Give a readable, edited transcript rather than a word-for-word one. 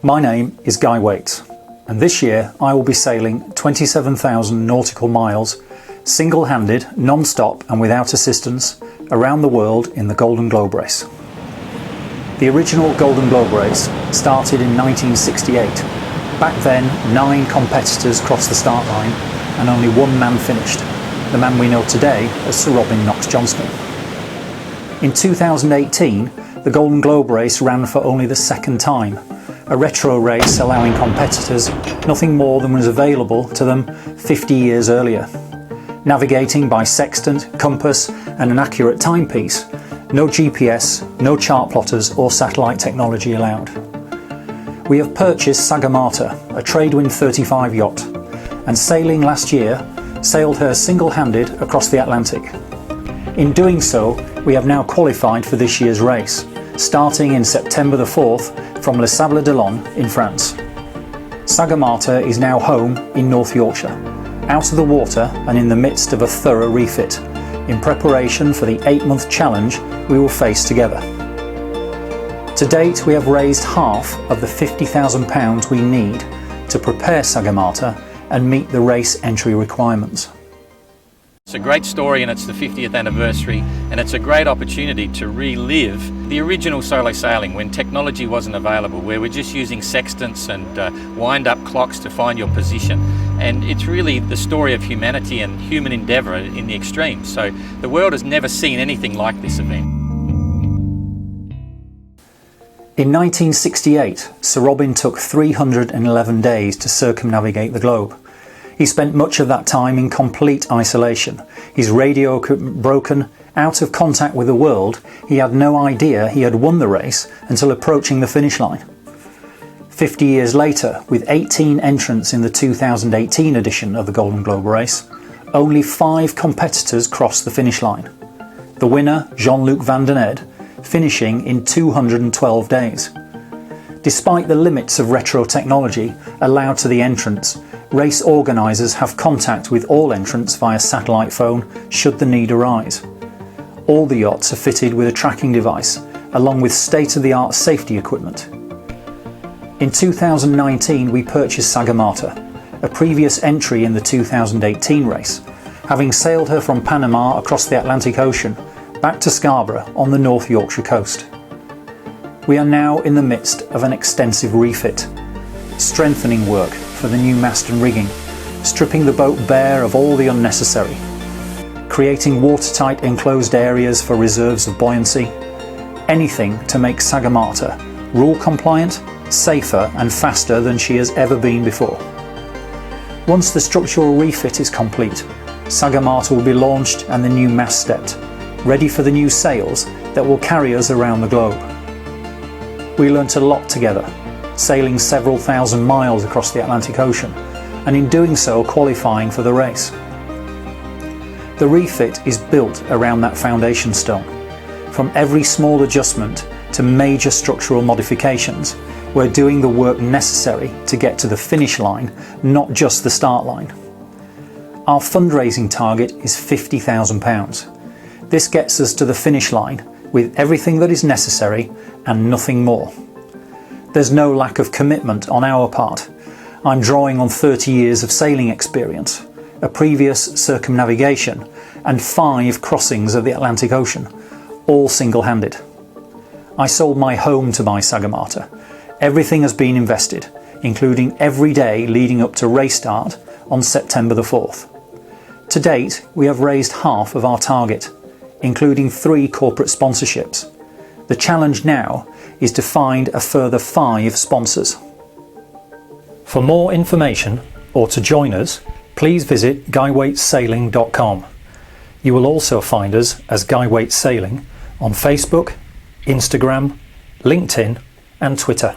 My name is Guy Waits, and this year I will be sailing 27,000 nautical miles, single-handed, non-stop and without assistance, around the world in the Golden Globe Race. The original Golden Globe Race started in 1968. Back then, 9 competitors crossed the start line and only one man finished, the man we know today as Sir Robin Knox-Johnston. In 2018, the Golden Globe Race ran for only the second time, a retro race allowing competitors nothing more than was available to them 50 years earlier. Navigating by sextant, compass and an accurate timepiece, no GPS, no chart plotters or satellite technology allowed. We have purchased Sagamata, a Tradewind 35 yacht, and sailing last year, sailed her single-handed across the Atlantic. In doing so, we have now qualified for this year's race, starting in September the 4th from Les Sables d'Olonne in France. Sagamata is now home in North Yorkshire, out of the water and in the midst of a thorough refit, in preparation for the 8-month challenge we will face together. To date, we have raised half of the £50,000 we need to prepare Sagamata and meet the race entry requirements. It's a great story, and it's the 50th anniversary, and it's a great opportunity to relive the original solo sailing when technology wasn't available, where we're just using sextants and wind-up clocks to find your position. And it's really the story of humanity and human endeavour in the extreme. So the world has never seen anything like this event. In 1968, Sir Robin took 311 days to circumnavigate the globe. He spent much of that time in complete isolation, his radio equipment broken, out of contact with the world. He had no idea he had won the race until approaching the finish line. 50 years later, with 18 entrants in the 2018 edition of the Golden Globe Race, only 5 competitors crossed the finish line. The winner, Jean-Luc Van den Ede, finishing in 212 days. Despite the limits of retro technology allowed to the entrants, race organisers have contact with all entrants via satellite phone should the need arise. All the yachts are fitted with a tracking device, along with state-of-the-art safety equipment. In 2019 we purchased Sagamata, a previous entry in the 2018 race, having sailed her from Panama across the Atlantic Ocean, back to Scarborough on the North Yorkshire coast. We are now in the midst of an extensive refit, strengthening work for the new mast and rigging, stripping the boat bare of all the unnecessary, creating watertight enclosed areas for reserves of buoyancy, anything to make Sagamata rule compliant, safer and faster than she has ever been before. Once the structural refit is complete, Sagamata will be launched and the new mast stepped, ready for the new sails that will carry us around the globe. We learnt a lot together, sailing several thousand miles across the Atlantic Ocean, and in doing so qualifying for the race. The refit is built around that foundation stone. From every small adjustment to major structural modifications, we're doing the work necessary to get to the finish line, not just the start line. Our fundraising target is £50,000. This gets us to the finish line with everything that is necessary and nothing more. There's no lack of commitment on our part. I'm drawing on 30 years of sailing experience, a previous circumnavigation and 5 crossings of the Atlantic Ocean, all single-handed. I sold my home to buy Sagamata. Everything has been invested, including every day leading up to race start on September the 4th. To date, we have raised half of our target, including 3 corporate sponsorships. The challenge now is to find a further 5 sponsors. For more information or to join us, please visit guywaitssailing.com. You will also find us as Guy Waits Sailing on Facebook, Instagram, LinkedIn and Twitter.